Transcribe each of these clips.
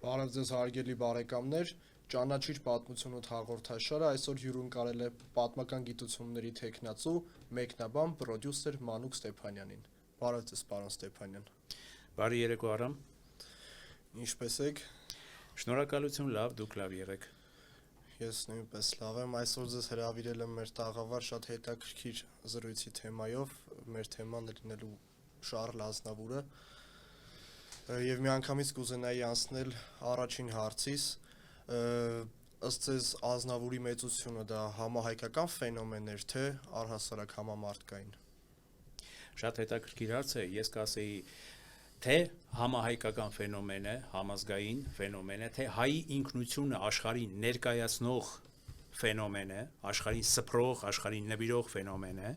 Բարև ձեզ հարգելի բարեկամներ, ճանաչիր պատմություն 8 հաղորդաշարը այսօր հյուրընկալել է պատմական գիտությունների թեկնածու, մեկնաբան, պրոդյուսեր Մանուկ Ստեփանյանին։ Բարև ձեզ, պարոն Ստեփանյան։ Բարի երեկո Արամ։ Ինչպե՞ս եք։ Շնորհակալություն, լավ, դուք լավ եղեք։ Ես նույնպես լավ եմ, այսօր ձեզ հրավիրել եմ մեր տաղավար շատ հետաքրքիր զրույցի թեմայով, մեր թեման լինելու Շառլ Ազնավուրը։ Եվ միանգամից կուզենայի անցնել առաջին հարցից, ըստ ձեզ Ազնավուրի մեծությունը դա համահայկական ֆենոմեն էր, թե առհասարակ համամարտկային։ Շատ հետաքրքիր հարց է, ես կասեի, թե համահայկական ֆենոմեն է, համազգային ֆենոմեն է, թե հայի ինքնությունը աշխարհին ներկայացնող ֆենոմեն է, աշխարհին սփռող, աշխարհին նվիրող ֆենոմեն է,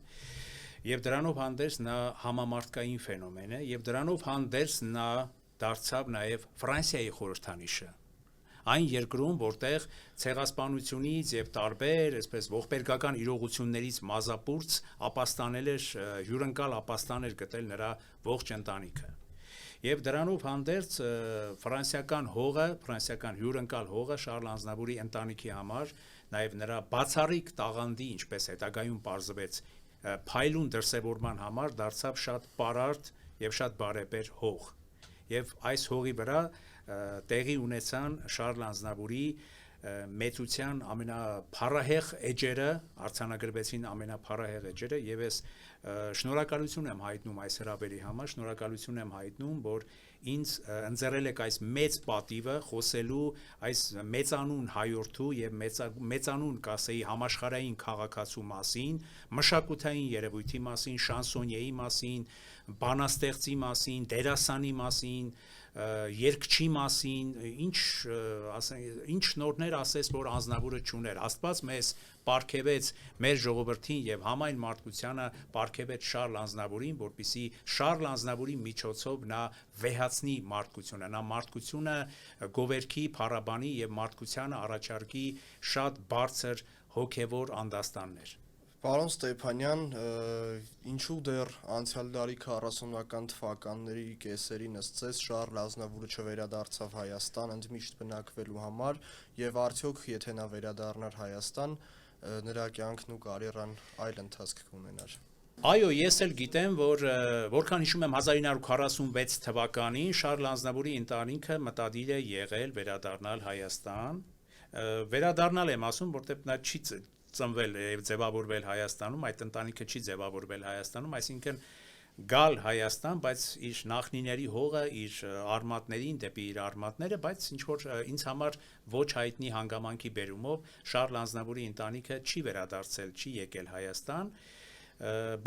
եւ դրանով հանդերձ նա համամարտկային ֆենոմեն է, եւ դրանով հանդերձ նա դարձավ նաև Ֆրանսիայի խորհրդանիշը։ Այն երկրում, որտեղ ցեղասպանությունից եւ տարբեր, այսպես ողբերգական իրողություններից մազապուրց ապաստանել էր, հյուրընկալ ապաստան էր գտել նրա ողջ ընտանիքը։ Եվ դրանով հանդերձ ֆրանսիական հյուրընկալ հողը Շառլ Ազնավուրի ընտանիքի համար, նաև նրա բացառիկ տաղանդի, ինչպես հետագայում պարզվեց, փայլուն դրսևորման համար դարձավ շատ պարարտ եւ շատ բարեպեր հող։ Եվ այս հողի վրա տեղի ունեցան Շառլ Ազնավուրի մեծության ամենափառահեղ էջերը, արձանագրվեցին ամենափառահեղ էջերը, եւ ես շնորհակալություն եմ հայտնում այս հրավերի համար, շնորհակալություն եմ հայտնում, որ ինձ ընձեռել եք այս մեծ պատիվը խոսելու այս մեծանուն հայորդու եւ մեծանուն կասեի համաշխարհային քաղաքացու մասին, մշակութային երևույթի մասին, շանսոնիեի մասին, բանաստեղծի մասին, դերասանի մասին, երգչի մասին, ինչ նորներ ասես, որ Ազնավուրը չուներ։ Աստված մեզ պարգևեց մեր ժողովրդին եւ համայն մարդկությանը պարգևեց Շառլ Ազնավուրին, որպեսզի Շառլ Ազնավուրի միջոցով նա վեհացնի մարդկությունը, նա մարդկությունը գովերքի, փառաբանի եւ մարդկությանը առաջարկի շատ բարձր հոգեվոր անդաստաններ։ Պարոն Ստեփանյան, ինչու դեռ անցյալ դարի 40-ական թվականների կեսերին ըստ ձեզ Շառլ Ազնավուրը չվերադարձավ Հայաստան ընդմիշտ բնակվելու համար եւ արդյոք եթե նա վերադառնար Հայաստան, նրա կյանքն ու կարիերան այլ ընթացք կունենար։ Այո, ես էլ գիտեմ, որ որքան հիշում եմ 1946 թվականին Շառլ Ազնավուրի ընտանիքը մտադիր է եղել վերադառնալ Հայաստան։ Վերադառնալ եմ ասում, որտեղ նա չի ծնվել եւ ձևավորվել Հայաստանում, այդ ընտանիքը չի ձևավորվել Հայաստանում, այսինքն գալ Հայաստան, բայց իր նախնիների հողը, իր արմատներին դեպի իր արմատները, բայց ինչ որ ինձ համար ոչ հայտնի հանգամանքի բերումով Շառլ Ազնավուրի ընտանիքը չի վերադարձել, չի եկել Հայաստան,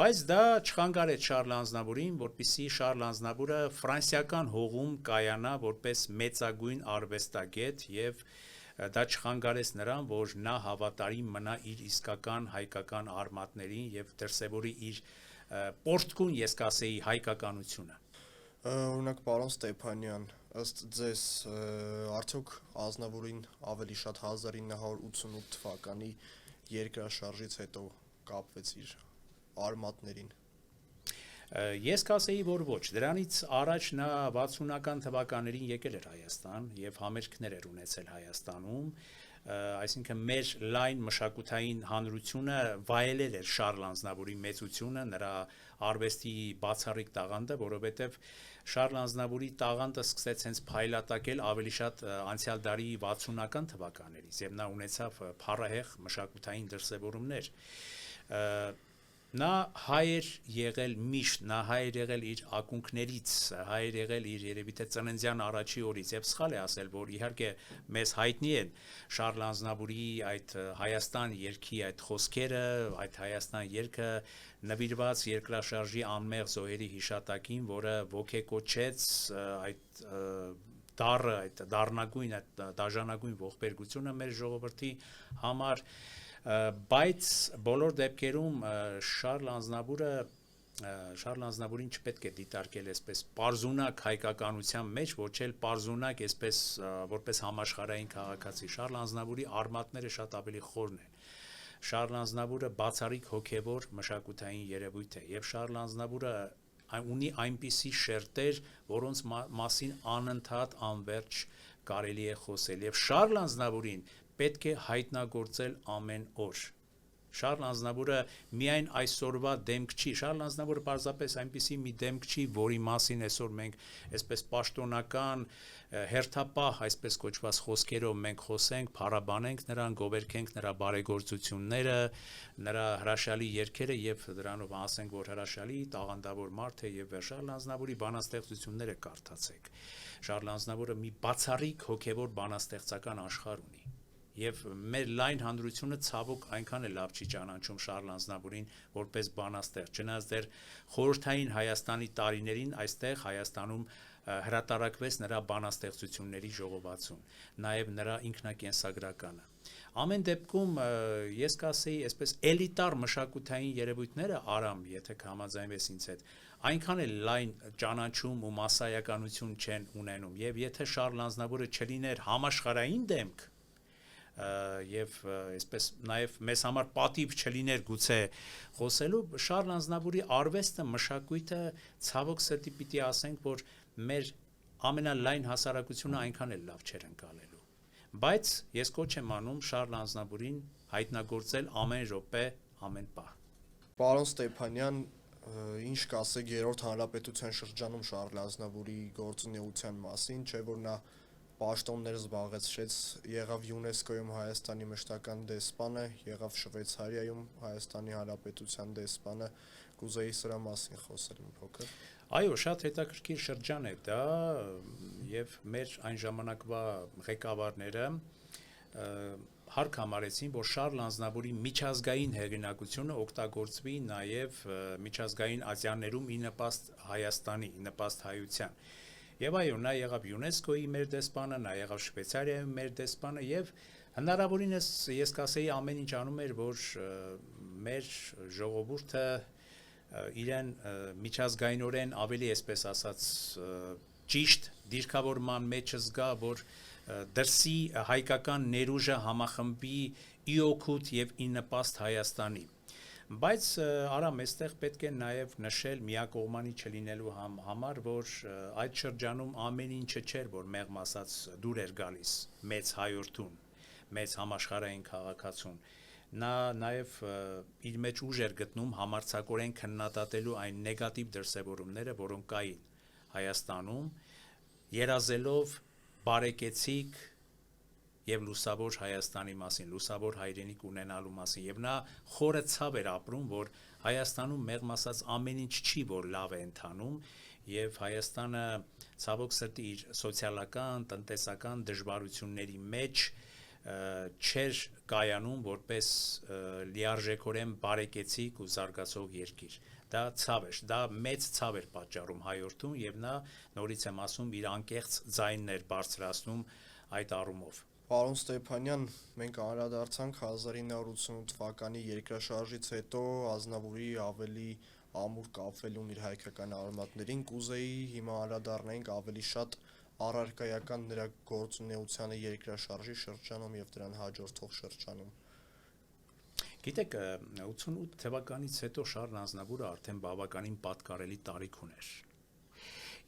բայց դա չխանգարեց Շառլ Ազնավուրին, որպեսզի Շառլ Ազնավուրը ֆրանսիական հողում կայանա որպես մեծագույն արվեստագետ եւ դա չխանգարեց նրան, որ նա հավատարիմ մնա իր իսկական հայկական արմատներին եւ դրսեւորի իր պորտկուն, ես կասեի, հայկականությունը։ Օրինակ, պարոն Ստեփանյան, ըստ ձեզ արդյոք Ազնավուրին ավելի շատ 1988 թվականի երկրաշարժից հետո կապվեց իր արմատներին։ Ես կասեի, որ ոչ, դրանից առաջ նա 60-ական թվականներին եկել էր Հայաստան եւ համերգներ էր ունեցել Հայաստանում, այսինքն մեր լայն մշակութային հանրությունը վայելել էր Շառլ Ազնավուրի մեծությունը, նրա արվեստի բացառիկ տաղանդը, որովհետեւ Շառլ Ազնավուրի տաղանդը սկսեց հենց փայլատակել ավելի շատ անցյալ դարի 60-ական թվականներից եւ նա ունեցավ փառահեղ մշակութային դրսեւորումներ։ Նա հայ էր եղել միշտ, նա հայ էր եղել իր ակունքներից, հայ էր եղել իր երևի թե ծննդյան առաջի օրից եւ սխալ է ասել, որ իհարկե մեզ հայտնի են Շառլ Ազնավուրի այդ Հայաստան երգի այդ խոսքերը, այդ Հայաստան երգը նվիրված երկրաշարժի անմեղ զոհերի հիշատակին, որը ոգեկոչեց այդ դառը, այդ դառնագույն, այդ դաժանագույն ողբերգությունը մեր ժողովրդի համար, բայց բոլոր դեպքերում Շառլ Ազնավուրին չպետք է դիտարկել այսպես պարզունակ հայկականության մեջ, ոչ էլ պարզունակ այսպես որպես համաշխարհային քաղաքացի։ Շառլ Ազնավուրի արմատները շատ ավելի խորն են։ Շառլ Ազնավուրը բացառիկ հոգևոր մշակութային երևույթ է եւ Շառլ Ազնավուրը ունի այնպիսի շերտեր, որոնց մասին անընդհատ անverջ կարելի է խոսել եւ Շարլ Ազնավուրին պետք է հայտնագործել ամեն օր։ Շարլ Ազնավուրը միայն այսօրվա դեմք չի, Շարլ Ազնավուրը պարզապես այնպիսի մի դեմք չի, որի մասին այսօր մենք այսպես պաշտոնական հերթապահ, այսպես կոչված խոսքերով մենք խոսենք, փառաբանենք նրան, գովերգենք նրա բարեգործությունները, նրա հրաշալի երգերը եւ դրանով ասենք, որ հրաշալի տաղանդավոր մարդ է եւ Շարլ Ազնավուրի բանաստեղծությունները կարդացեք։ Շարլ Ազնավուրը մի բացառիկ հոգեվոր բանաստեղծական աշխարհ ունի։ Եվ մեր լայն հանրությունը ցավոք այնքան է լավ չի ճանաչում Շարլ Ազնավուրին որպես բանաստեղծ, չնայած դեռ խորհրդային Հայաստանի տարիներին այստեղ Հայաստանում հրատարակվեց նրա բանաստեղծությունների ժողովածուն, նաև նրա ինքնակենսագրականը։ Ամեն դեպքում ես կասեի, այսպես էլիտար մշակութային երևույթները Արամ, եթե կհամաձայնվես ինձ հետ, այնքան էլ լայն ճանաչում ու մասսայականություն չեն ունենում, եւ եթե Շարլ Ազնավուրը չլիներ համաշխարհային դեմք, եւ այսպես նաեւ մեզ համար պատիվ չլիներ գուցե խոսելու Շարլ Ազնավուրի արվեստը մշակույթը ցավոք սրտի պիտի ասենք որ մեր ամենալայն հասարակությունը այնքան էլ լավ չէր ընկալելու բայց ես կոչ եմ անում Շարլ Ազնավուրին հայտնագործել ամեն րոպե ամեն պահ Պարոն Ստեփանյան ինչ կասեք երրորդ հանրապետության շրջանում Շարլ Ազնավուրի գործունեության մասին չէ որ նա Պաշտոններ զբաղեցրեց, եղավ ՅՈՒՆԵՍԿՕ-ում Հայաստանի մշտական դեսպանը, եղավ Շվեյցարիայում Հայաստանի Հանրապետության դեսպանը, կուզեի սրա մասին խոսել մի փոքր։ Այո, շատ հետաքրքիր շրջան է դա, եւ մեր այն ժամանակվա ղեկավարները հարկ համարեցին, որ Շարլ Ազնավուրի միջազգային հեղինակությունը օգտագործվի նաեւ միջազգային ատյաններում ի նպաստ Հայաստանի, ի նպաստ հայության։ Եվ այո, նա եղավ ՅՈՒՆԵՍԿՕ-ի մեր դեսպանը, նա եղավ Շվեյցարիայում մեր դեսպանը եւ հնարավորինս ես կասեի ամեն ինչ անում էր, որ մեր ժողովուրդը իրեն միջազգայինորեն ավելի այսպես ասած ճիշտ դիրքավորման մեջ զգա, որ դրսի հայկական ներուժը համախմբի ի օգուտ եւ ի նպաստ Հայաստանի։ Բայց Արամ, այստեղ պետք է նաև նշել միակողմանի չլինելու համար, որ այդ շրջանում ամեն ինչը չէր, որ մեղմ ասած դուր էր գալիս մեծ հայորդուն, մեծ համաշխարհային քաղաքացուն։ Նա նաև իր մեջ ուժ էր գտնում համարձակորեն քննադատելու այն նեգատիվ դրսևորումները, որոնք կային Հայաստանում, երազելով բարեկեցիկ եւ լուսավոր Հայաստանի մասին, լուսավոր հայրենիք ունենալու մասին եւ նա խորը ցավ էր ապրում, որ Հայաստանում մեղմ ասած ամեն ինչ չի, որ լավ է ընթանում եւ Հայաստանը ցավոք սրտի իր սոցիալական, տնտեսական դժվարությունների մեջ չէր կայանում որպես լիարժեքորեն բարեկեցիկ ու զարգացող երկիր։ Դա ցավ էր, դա մեծ ցավ էր պատճառում հայորդուն եւ նա նորից եմ ասում իր անկեղծ ձայնն էր բարձրացնում այդ առումով։ Պարոն Ստեփանյան, մենք անդրադարձանք 1988 թվականի երկրաշարժից հետո Ազնավուրի ավելի ամուր կապվելուն իր հայկական արմատներին, կուզեի հիմա անդրադառնանք ավելի շատ առարկայական նրա գործունեությանը երկրաշարժի շրջանում եւ դրան հաջորդող շրջանում։ Գիտեք, 88 թվականից հետո Շարլ Ազնավուրը արդեն բավականին պատկառելի տարիք ուներ։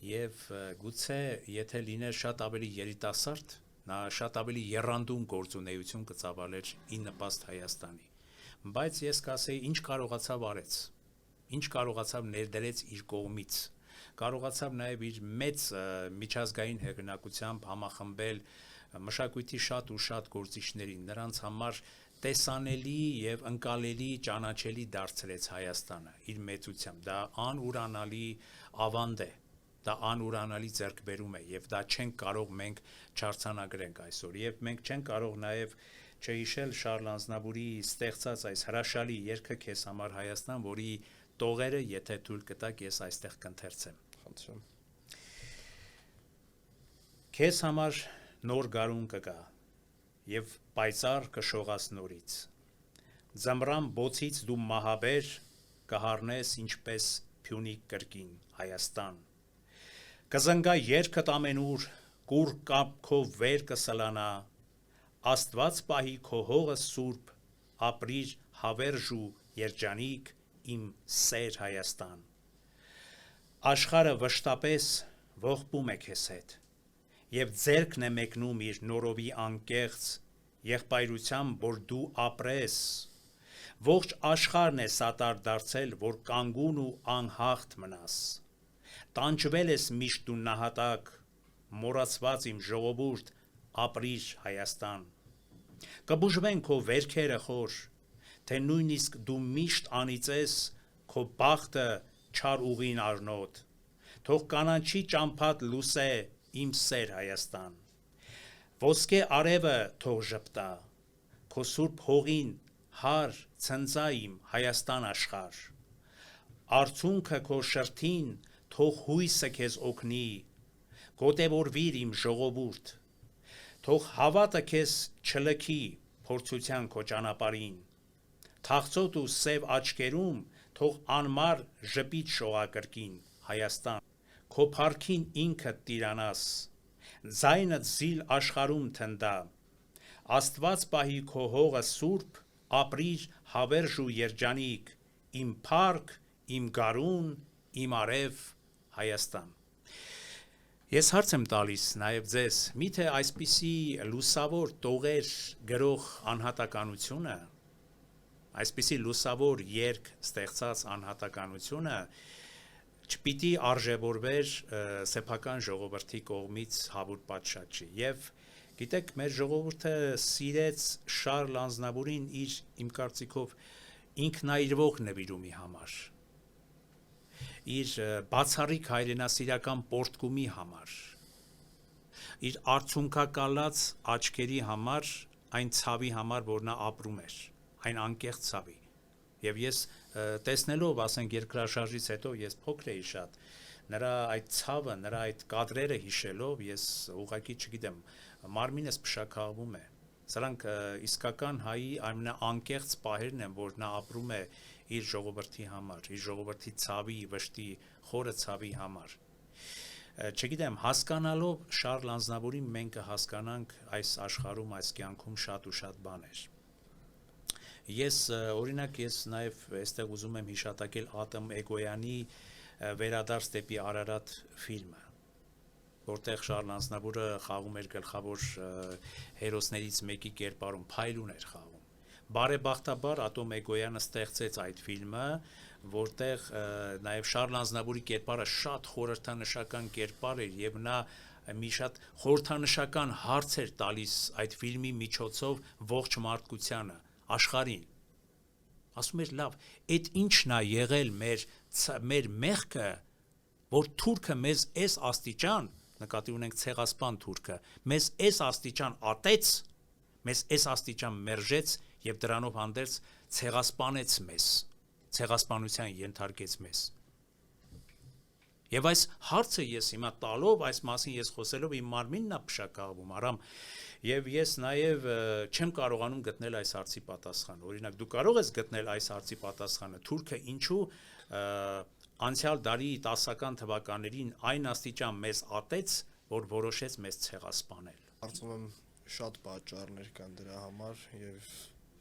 Եվ գուցե եթե լիներ շատ ավելի երիտասարդ նա շատ ավելի եռանդուն գործունեություն կծավալեր ի նպաստ Հայաստանի, բայց ես կասեի ինչ կարողացավ արեց, ինչ կարողացավ ներդրեց իր կողմից, կարողացավ նաև իր մեծ միջազգային հեղինակությամբ համախմբել մշակույթի շատ ու շատ գործիչներին, նրանց համար տեսանելի եւ ընկալելի ճանաչելի դարձրեց Հայաստանը իր մեծությամբ, դա անուրանալի ավանդ է։ Դա անուրանալի ձեռքբերում է եւ դա չենք կարող մենք չարցանագրենք այսօր եւ մենք չենք կարող նաեւ չհիշել Շարլ Ազնավուրի ստեղծած այս հրաշալի երգը քեզ համար Հայաստան, որի տողերը եթե թույլ կտաք ես այստեղ կընթերցեմ։ Խնդրեմ։ Քեզ համար նոր գարուն կգա եւ պայծառ կշողաս նորից։ Ձմռան բոցից դու մահաբեր կհառնես ինչպես Փյունիկ կրկին Հայաստան։ Կզնգա երգդ ամենուր, կուր կապքով վեր կսլանա, Աստված պահի քո հողը սուրբ, ապրիր հավերժ ու երջանիկ իմ սեր Հայաստան։ Աշխարհը վշտապես ողբում է քեզ հետ, եւ ձերքն է մեկնում իր նորովի անկեղծ եղբայրությամբ, որ դու ապրես։ Ողջ աշխարհն է սատար դարձել, որ կանգուն ու անհաղթ մնաս։ Տանջվել ես միշտ դու նահատակ, մոռացված իմ ժողովուրդ, ապրիր Հայաստան։ Կբուժվեն քո վերքերը խոր, թե նույնիսկ դու միշտ անիծես քո բախտը չար ուղին առնոտ։ Թող կանաչի ճամփատ լուսե իմ սեր Հայաստան։ Ոսկե արևը թող ժպտա, քո սուրբ հողին հար ցնծա իմ Հայաստան աշխարհ։ Արցունքը քո շրթին թող հույսը քեզ օգնի, գոտևորվիր իմ ժողովուրդ։ Թող հավատը քեզ չլքի փորձության քո ճանապարհին։ Թաղծոտ ու սև աչքերում թող անմար ժպիտ շողակրկին Հայաստան։ Քո փառքին ինքդ տիրանաս, ձայնդ զիլ աշխարհում թնդա։ Աստված պահի քո հողը սուրբ, ապրիր հավերժ ու երջանիկ, իմ փառք, իմ գարուն, իմ արև Հայաստան։ Ես հարց եմ տալիս նաև ձեզ, միթե այսպիսի լուսավոր տողեր գրող անհատականությունը, այսպիսի լուսավոր երգ ստեղծած անհատականությունը չպիտի արժևորվեր սեփական ժողովրդի կողմից հավուր պատշաճի։ Եվ գիտեք, մեր ժողովուրդը սիրեց Շարլ Ազնավուրին իմ կարծիքով ինքնայրվող նվիրումի համար, իր բացառիկ հայրենասիրական պոռթկումի համար, իր արցունքակալած աչքերի համար, այն ցավի համար, որ նա ապրում էր, այն անկեղծ ցավի։ Եվ ես տեսնելով, ասենք երկրաշարժից հետո ես փոքր էի շատ, նրա այդ ցավը, նրա այդ կադրերը հիշելով, ես ուղղակի չգիտեմ, մարմինս փշաքաղվում է։ Սրանք իսկական հայի ամենաանկեղծ պահերն են, որ նա ապրում է իր ժողովրդի համար, իր ժողովրդի ցավի, վշտի, խորը ցավի համար։ Չգիտեմ, հասկանալով Շարլ Ազնավուրին մենք կհասկանանք այս աշխարհում, այս կյանքում շատ ու շատ բաներ։ Օրինակ, ես նաև այստեղ ուզում եմ հիշատակել Ատոմ Էգոյանի «Վերադարձ դեպի Արարատ» ֆիլմը, որտեղ Շարլ Ազնավուրը խաղում էր գլխավոր հերոսներից մեկի կերպարում, Փայլուն էր խաղում։ Բարեբախտաբար Ատոմ Էգոյանը ստեղծեց այդ ֆիլմը, որտեղ նաև Շարլ Ազնավուրի կերպարը շատ խորհրդանշական կերպար էր եւ նա մի շատ խորհրդանշական հարց էր տալիս այդ ֆիլմի միջոցով ողջ մարդկությանը, աշխարհին։ Ասում էր, լավ, այդ ինչն է եղել մեր մեղքը, որ թուրքը մեզ էս աստիճան, նկատի ունենք ցեղասպան թուրքը, մեզ էս աստիճան ատեց, մեզ էս աստիճան մերժեց եւ դրանով հանդերձ ցեղասպանեց մեզ, ցեղասպանության ենթարկեց մեզ։ Եվ այս հարցը ես հիմա տալով, այս մասին ես խոսելով իմ մարմինն է փշակաղվում, արամ, եւ ես նաեւ չեմ կարողանում գտնել այս հարցի պատասխան։ Օրինակ, դու կարող ես գտնել այս հարցի պատասխանը, թուրքը ինչու անցյալ դարի 10-ական թվականներին այն աստիճան մեզ ատեց, որ որոշեց մեզ ցեղասպանել։ Կարծում եմ շատ պատճառներ կան դրա համար եւ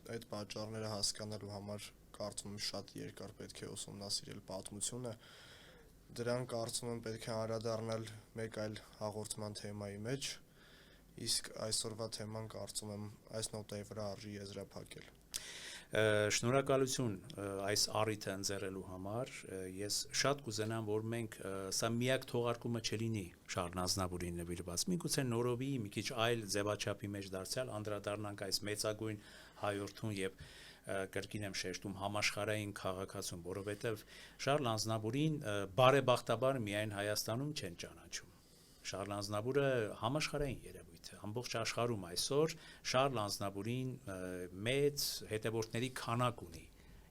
այդ պատճառները հասկանալու համար կարծում եմ շատ երկար պետք է ուսումնասիրել պատմությունը։ Դրան կարծում եմ պետք է անդրադառնալ մեկ այլ հաղորդման թեմայի մեջ, իսկ այսօրվա թեման կարծում եմ այս նոտայի վրա արժի եզրափակել։ Շնորհակալություն այս առիթը ընձեռելու համար։ Ես շատ կուզենամ, որ մենք սա միակ թողարկումը չլինի Շարլ Ազնավուրին նվիրված։ Միգուցե նորովի մի քիչ այլ ձևաչափի մեջ դարձյալ անդրադառնանք այս մեծագույն հայորդուն եւ կրկին եմ շեշտում համաշխարհային քաղաքացուն, որովհետեւ Շարլ Ազնավուրին բարեբախտաբար միայն Հայաստանում չեն ճանաչում։ Շարլ Ազնավուրը համաշխարհային երևույթ է, ամբողջ աշխարհում այսօր Շարլ Ազնավուրին մեծ հետևորդների քանակ ունի,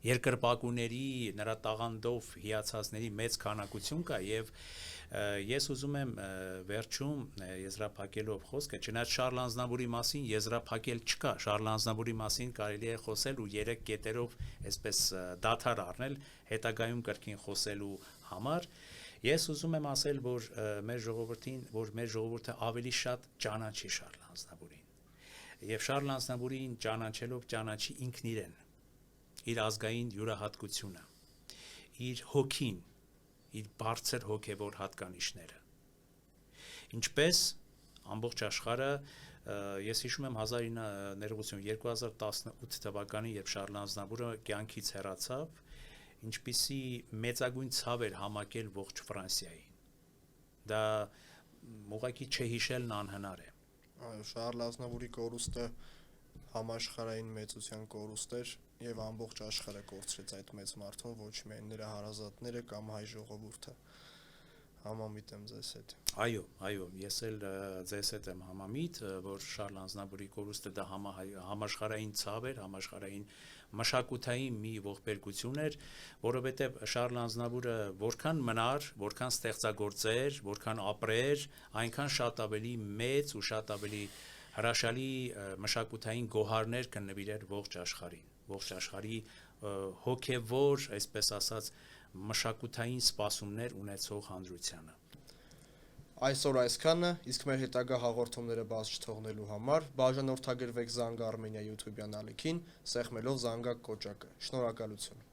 երկրպագուների, նրա տաղանդով հիացածների մեծ քանակություն կա եւ ես ուզում եմ վերջում եզրափակելով խոսքը, չնայած Շարլ Ազնավուրի մասին եզրափակել չկա, Շարլ Ազնավուրի մասին կարելի է խոսել ու 3 կետերով այսպես դադար առնել, հետագայում կրկին խոսելու համար։ Ես ուզում եմ ասել, որ մեր ժողովուրդը ավելի շատ ճանաչի Շարլ Ազնավուրին։ Եվ Շարլ Ազնավուրին ճանաչելով ճանաչի ինքն իրեն, իր ազգային յուրահատկությունը, իր հոգին, իր բարձր հոգևոր հատկանիշները։ Ինչպես ամբողջ աշխարհը, ես հիշում եմ 2018 թվականին, երբ Շարլ Ազնավուրը կյանքից հեռացավ, ինչպիսի մեծագույն ցավ էր համակել ողջ Ֆրանսիային։ Դա ուղղակի չհիշելն անհնար է։ Այո, Շարլ Ազնավուրի կորուստը համաշխարհային մեծության կորուստ էր եւ ամբողջ աշխարհը կորցրեց այդ մեծ մարդուն, ոչ միայն նրա հարազատները կամ հայ ժողովուրդը։ Համամիտ եմ ձեզ հետ։ Այո, ես էլ ձեզ հետ եմ համամիտ, որ Շարլ Ազնավուրի կորուստը դա համաշխարհային ցավ էր, համաշխարհային մշակութային մի ողբերգություն էր, որովհետև Շարլ Ազնավուրը որքան մնար, որքան ստեղծագործեր, որքան ապրեր, այնքան շատ ավելի մեծ ու շատ ավելի հրաշալի մշակութային գոհարներ կնվիրեր ողջ աշխարհի հոգևոր, այսպես ասած, մշակութային սպասումներ ունեցող հանրությանը։ Այսօր այսքանը, իսկ մեր հետագա հաղորդումները բաց չթողնելու համար բաժանորդագրվեք Զանգ Արմենիա YouTube-յան ալիքին, սեղմելով զանգակ կոճակը։ Շնորհակալություն։